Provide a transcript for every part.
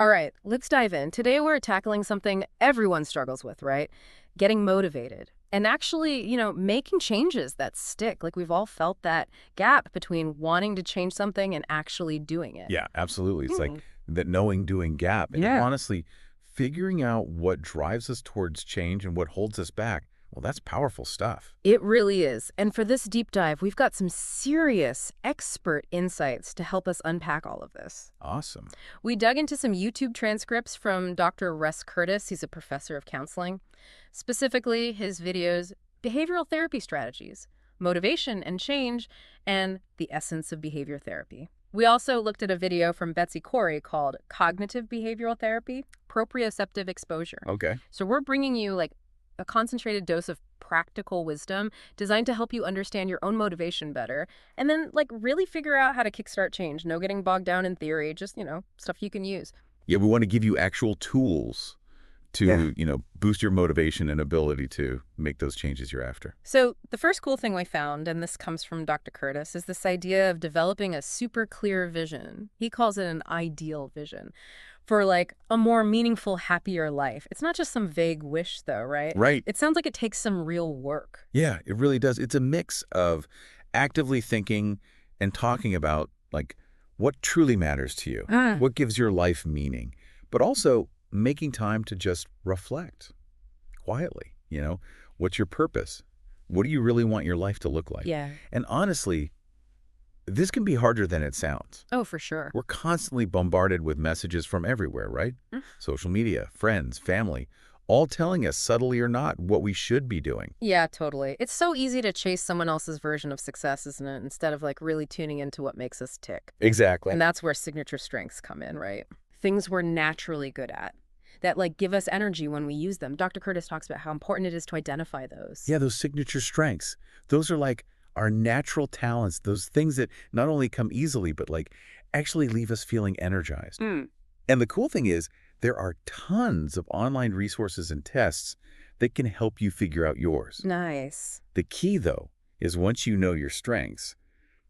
All right, let's dive in. Today we're tackling something everyone struggles with, right? Getting motivated. And actually, making changes that stick. Like we've all felt that gap between wanting to change something and actually doing it. Yeah, absolutely. It's like Hmm. that knowing doing gap. And Yeah. honestly, figuring out what drives us towards change and what holds us back, well, that's powerful stuff. It really is. And for this deep dive, we've got some serious expert insights to help us unpack all of this. Awesome. We dug into some YouTube transcripts from Dr. Russ Curtis. He's a professor of counseling. Specifically, his videos, Behavioral Therapy Strategies, Motivation and Change, and The Essence of Behavior Therapy. We also looked at a video from Betsy Corey called Cognitive Behavioral Therapy, Proprioceptive Exposure. Okay. So we're bringing you like a concentrated dose of practical wisdom designed to help you understand your own motivation better and then like really figure out how to kickstart change. No getting bogged down in theory, just, stuff you can use. Yeah, we want to give you actual tools to, boost your motivation and ability to make those changes you're after. So the first cool thing we found, and this comes from Dr. Curtis, is this idea of developing a super clear vision. He calls it an ideal vision for like a more meaningful, happier life. It's not just some vague wish though, right? Right. It sounds like it takes some real work. Yeah, it really does. It's a mix of actively thinking and talking about, like, what truly matters to you, what gives your life meaning, but also making time to just reflect quietly, what's your purpose? What do you really want your life to look like? Yeah. And honestly, this can be harder than it sounds. Oh, for sure. We're constantly bombarded with messages from everywhere, right? Social media, friends, family, all telling us, subtly or not, what we should be doing. Yeah, totally. It's so easy to chase someone else's version of success, isn't it? Instead of like really tuning into what makes us tick. Exactly. And that's where signature strengths come in, right? Things we're naturally good at that like give us energy when we use them. Dr. Curtis talks about how important it is to identify those. Yeah, those signature strengths. Those are like our natural talents, those things that not only come easily, but like actually leave us feeling energized. And the cool thing is, there are tons of online resources and tests that can help you figure out yours. Nice. The key, though, is once you know your strengths,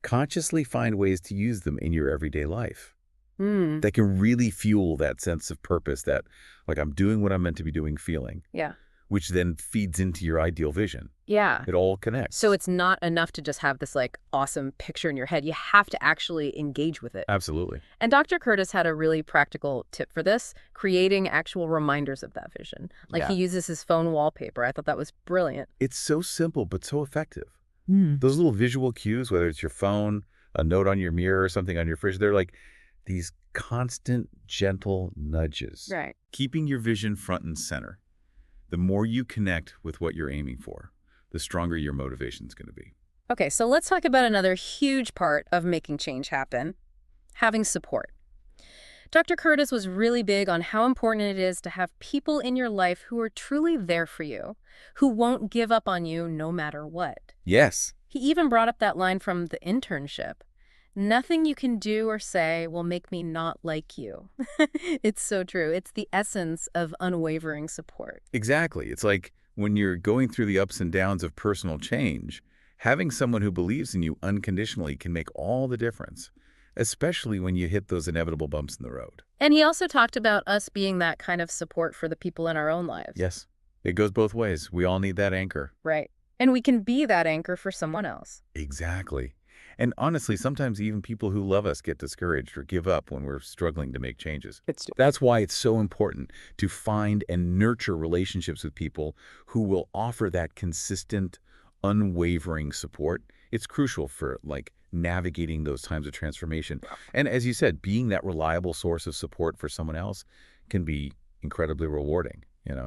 consciously find ways to use them in your everyday life. That can really fuel that sense of purpose, that, like, I'm doing what I'm meant to be doing feeling. Yeah. Which then feeds into your ideal vision. Yeah. It all connects. So it's not enough to just have this like awesome picture in your head. You have to actually engage with it. Absolutely. And Dr. Curtis had a really practical tip for this, creating actual reminders of that vision. Like he uses his phone wallpaper. I thought that was brilliant. It's so simple, but so effective. Those little visual cues, whether it's your phone, a note on your mirror, or something on your fridge, they're like these constant, gentle nudges. Right. Keeping your vision front and center. The more you connect with what you're aiming for, the stronger your motivation is going to be. Okay, so let's talk about another huge part of making change happen, having support. Dr. Curtis was really big on how important it is to have people in your life who are truly there for you, who won't give up on you no matter what. Yes. He even brought up that line from The Internship. Nothing you can do or say will make me not like you. It's so true. It's the essence of unwavering support. Exactly. It's like when you're going through the ups and downs of personal change, having someone who believes in you unconditionally can make all the difference, especially when you hit those inevitable bumps in the road. And he also talked about us being that kind of support for the people in our own lives. Yes. It goes both ways. We all need that anchor. Right. And we can be that anchor for someone else. Exactly. And honestly, sometimes even people who love us get discouraged or give up when we're struggling to make changes. That's why it's so important to find and nurture relationships with people who will offer that consistent, unwavering support. It's crucial for, like, navigating those times of transformation. And as you said, being that reliable source of support for someone else can be incredibly rewarding.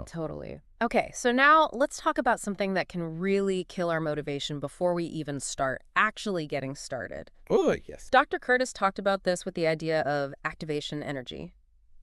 Totally. Okay, so now let's talk about something that can really kill our motivation before we even start actually getting started. Oh, yes. Dr. Curtis talked about this with the idea of activation energy.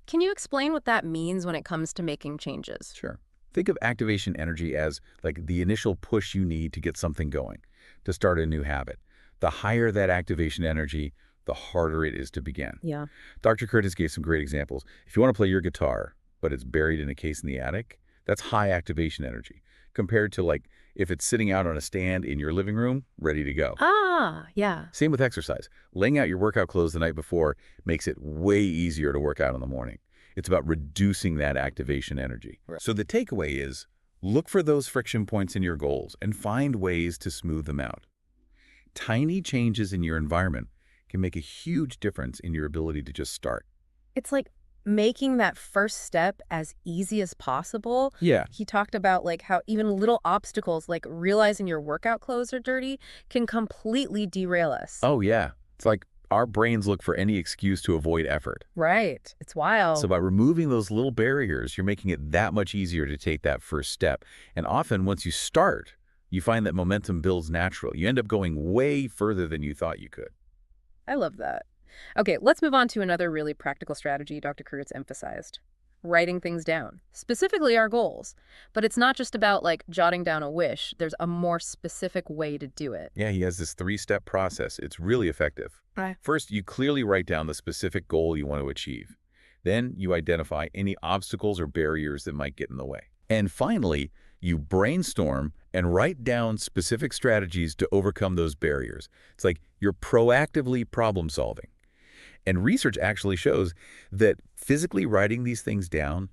Can you explain what that means when it comes to making changes? Sure. Think of activation energy as like the initial push you need to get something going, to start a new habit. The higher that activation energy, the harder it is to begin. Yeah. Dr. Curtis gave some great examples. If you want to play your guitar, but it's buried in a case in the attic, that's high activation energy, compared to, like, if it's sitting out on a stand in your living room, ready to go. Ah, yeah. Same with exercise. Laying out your workout clothes the night before makes it way easier to work out in the morning. It's about reducing that activation energy. Right. So the takeaway is, look for those friction points in your goals and find ways to smooth them out. Tiny changes in your environment can make a huge difference in your ability to just start. It's like making that first step as easy as possible. Yeah. He talked about like how even little obstacles like realizing your workout clothes are dirty can completely derail us. Oh, yeah. It's like our brains look for any excuse to avoid effort. Right. It's So wild. by removing those little barriers, you're making it that much easier to take that first step. And often once you start, you find that momentum builds naturally. You end up going way further than you thought you could. I love that. Okay, let's move on to another really practical strategy Dr. Kurtz emphasized. Writing things down, specifically our goals. But it's not just about like jotting down a wish. There's a more specific way to do it. Yeah, he has this 3-step process. It's really effective. Right. First, you clearly write down the specific goal you want to achieve. Then you identify any obstacles or barriers that might get in the way. And finally, you brainstorm and write down specific strategies to overcome those barriers. It's like you're proactively problem solving. And research actually shows that physically writing these things down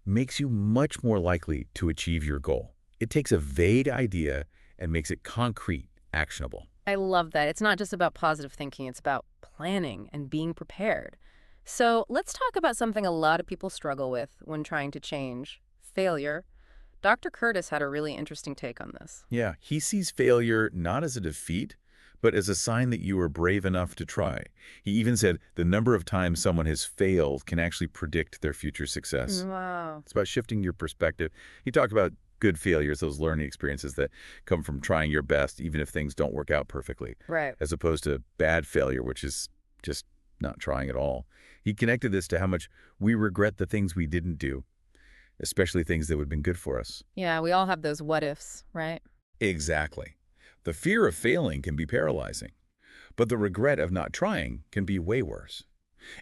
makes you much more likely to achieve your goal. It takes a vague idea and makes it concrete, actionable. I love that. It's not just about positive thinking, it's about planning and being prepared. So let's talk about something a lot of people struggle with when trying to change failure. Dr. Curtis had a really interesting take on this. Yeah, he sees failure not as a defeat, but as a sign that you were brave enough to try. He even said the number of times someone has failed can actually predict their future success. Wow. It's about shifting your perspective. He talked about good failures, those learning experiences that come from trying your best, even if things don't work out perfectly, Right. as opposed to bad failure, which is just not trying at all. He connected this to how much we regret the things we didn't do, especially things that would have been good for us. Yeah, we all have those what ifs, right? Exactly. The fear of failing can be paralyzing, but the regret of not trying can be way worse.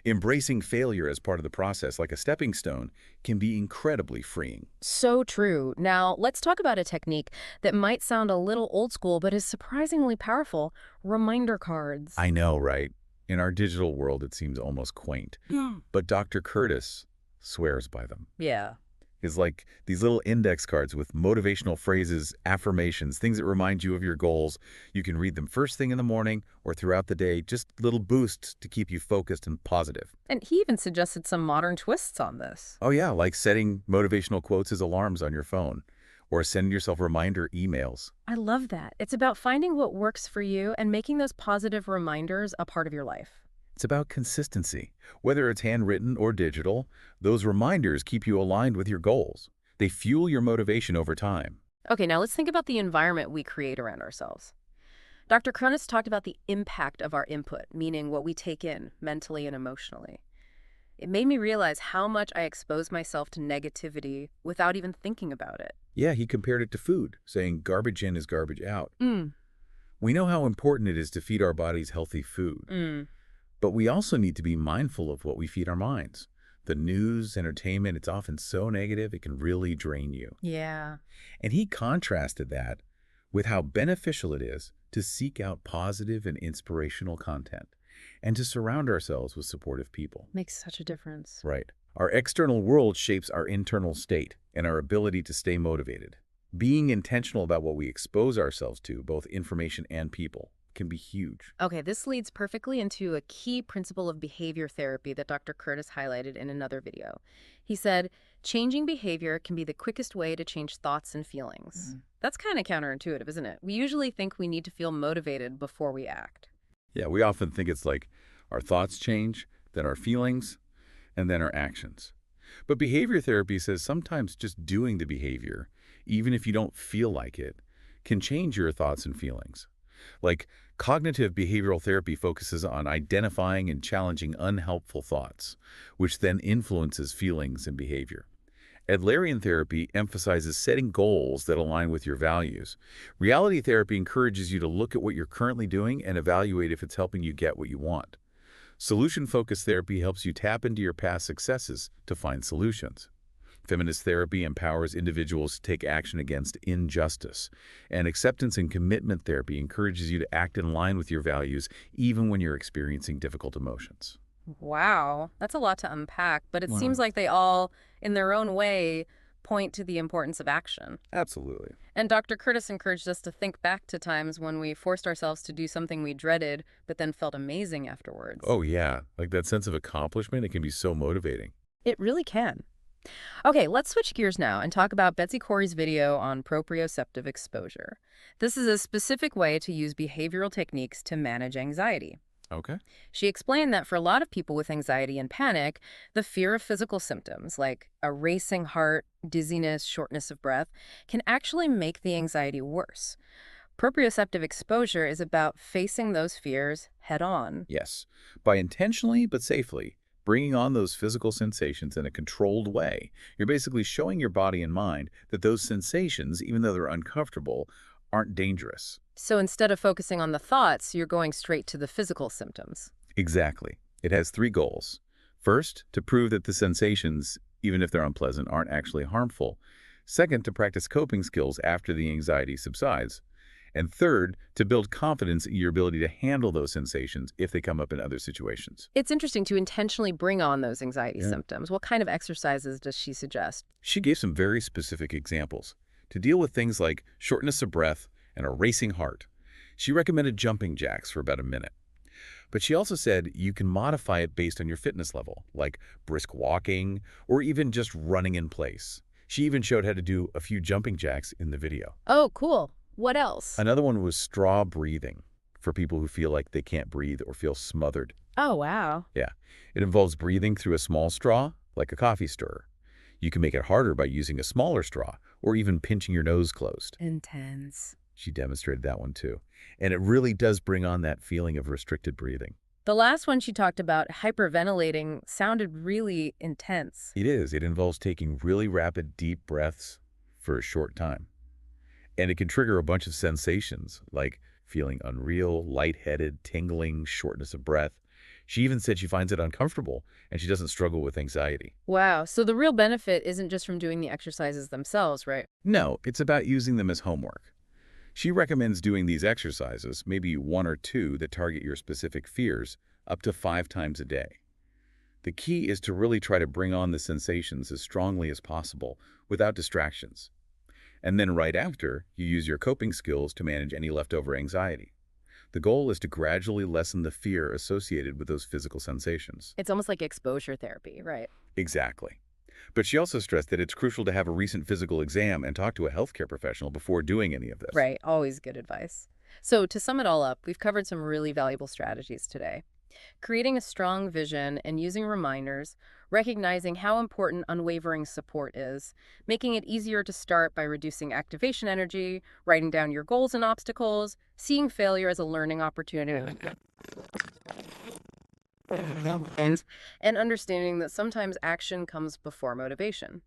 Embracing failure as part of the process, like a stepping stone, can be incredibly freeing. So true. Now, let's talk about a technique that might sound a little old school, but is surprisingly powerful: reminder cards. I know, right? In our digital world, it seems almost quaint. But Dr. Curtis swears by them. Yeah. Is like these little index cards with motivational phrases, affirmations, things that remind you of your goals. You can read them first thing in the morning or throughout the day, just little boosts to keep you focused and positive. And he even suggested some modern twists on this. Oh yeah, like setting motivational quotes as alarms on your phone or sending yourself reminder emails. I love that. It's about finding what works for you and making those positive reminders a part of your life. It's about consistency. Whether it's handwritten or digital, those reminders keep you aligned with your goals. They fuel your motivation over time. Okay, now let's think about the environment we create around ourselves. Dr. Cronus talked about the impact of our input, meaning what we take in mentally and emotionally. It made me realize how much I expose myself to negativity without even thinking about it. Yeah, he compared it to food, saying garbage in is garbage out. Mm. We know how important it is to feed our bodies healthy food. But we also need to be mindful of what we feed our minds. The news, entertainment, it's often so negative it can really drain you. Yeah. And he contrasted that with how beneficial it is to seek out positive and inspirational content and to surround ourselves with supportive people. Makes such a difference. Right. Our external world shapes our internal state and our ability to stay motivated. Being intentional about what we expose ourselves to, both information and people, can be huge. Okay, this leads perfectly into a key principle of behavior therapy that Dr. Curtis highlighted in another video. He said, changing behavior can be the quickest way to change thoughts and feelings. That's kind of counterintuitive, isn't it? We usually think we need to feel motivated before we act. Yeah, we often think it's like our thoughts change, then our feelings, and then our actions. But behavior therapy says sometimes just doing the behavior, even if you don't feel like it, can change your thoughts and feelings. Like, cognitive behavioral therapy focuses on identifying and challenging unhelpful thoughts, which then influences feelings and behavior. Adlerian therapy emphasizes setting goals that align with your values. Reality therapy encourages you to look at what you're currently doing and evaluate if it's helping you get what you want. Solution-focused therapy helps you tap into your past successes to find solutions. Feminist therapy empowers individuals to take action against injustice. And acceptance and commitment therapy encourages you to act in line with your values even when you're experiencing difficult emotions. Wow, that's a lot to unpack, but it seems Wow. like they all, in their own way, point to the importance of action. Absolutely. And Dr. Curtis encouraged us to think back to times when we forced ourselves to do something we dreaded, but then felt amazing afterwards. Oh, yeah. Like that sense of accomplishment, it can be so motivating. It really can. Okay, let's switch gears now and talk about Betsy Corey's video on proprioceptive exposure. This is a specific way to use behavioral techniques to manage anxiety. Okay. She explained that for a lot of people with anxiety and panic, the fear of physical symptoms like a racing heart, dizziness, shortness of breath can actually make the anxiety worse. Proprioceptive exposure is about facing those fears head on. Yes. By intentionally but safely bringing on those physical sensations in a controlled way, you're basically showing your body and mind that those sensations, even though they're uncomfortable, aren't dangerous. So instead of focusing on the thoughts, you're going straight to the physical symptoms. Exactly. It has three goals. First, to prove that the sensations, even if they're unpleasant, aren't actually harmful. Second, to practice coping skills after the anxiety subsides. And third, to build confidence in your ability to handle those sensations if they come up in other situations. It's interesting to intentionally bring on those anxiety Yeah. symptoms. What kind of exercises does she suggest? She gave some very specific examples. To deal with things like shortness of breath and a racing heart, she recommended jumping jacks for about a minute. But she also said you can modify it based on your fitness level, like brisk walking or even just running in place. She even showed how to do a few jumping jacks in the video. Oh, cool. What else? Another one was straw breathing for people who feel like they can't breathe or feel smothered. Oh, wow. Yeah, it involves breathing through a small straw, like a coffee stirrer. You can make it harder by using a smaller straw or even pinching your nose closed. Intense. She demonstrated that one too. And it really does bring on that feeling of restricted breathing. The last one she talked about, hyperventilating, sounded really intense. It is. It involves taking really rapid, deep breaths for a short time. And it can trigger a bunch of sensations like feeling unreal, lightheaded, tingling, shortness of breath. She even said she finds it uncomfortable and she doesn't struggle with anxiety. Wow. So the real benefit isn't just from doing the exercises themselves, right? No, it's about using them as homework. She recommends doing these exercises, maybe one or two that target your specific fears, up to 5 times a day. The key is to really try to bring on the sensations as strongly as possible without distractions. And then right after, you use your coping skills to manage any leftover anxiety. The goal is to gradually lessen the fear associated with those physical sensations. It's almost like exposure therapy, right? Exactly. But she also stressed that it's crucial to have a recent physical exam and talk to a healthcare professional before doing any of this. Right. Always good advice. So to sum it all up, we've covered some really valuable strategies today. Creating a strong vision and using reminders, recognizing how important unwavering support is, making it easier to start by reducing activation energy, writing down your goals and obstacles, seeing failure as a learning opportunity, and understanding that sometimes action comes before motivation.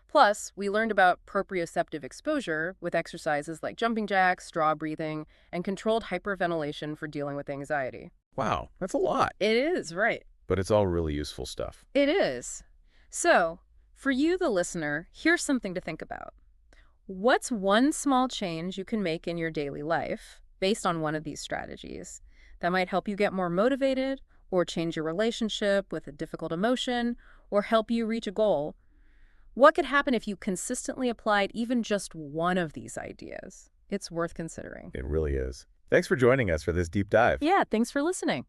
Plus, we learned about proprioceptive exposure with exercises like jumping jacks, straw breathing, and controlled hyperventilation for dealing with anxiety. Wow, that's a lot. It is, right. But it's all really useful stuff. It is. So, for you, the listener, here's something to think about. What's one small change you can make in your daily life based on one of these strategies that might help you get more motivated, or change your relationship with a difficult emotion, or help you reach a goal? What could happen if you consistently applied even just one of these ideas? It's worth considering. It really is. Thanks for joining us for this deep dive. Yeah, thanks for listening.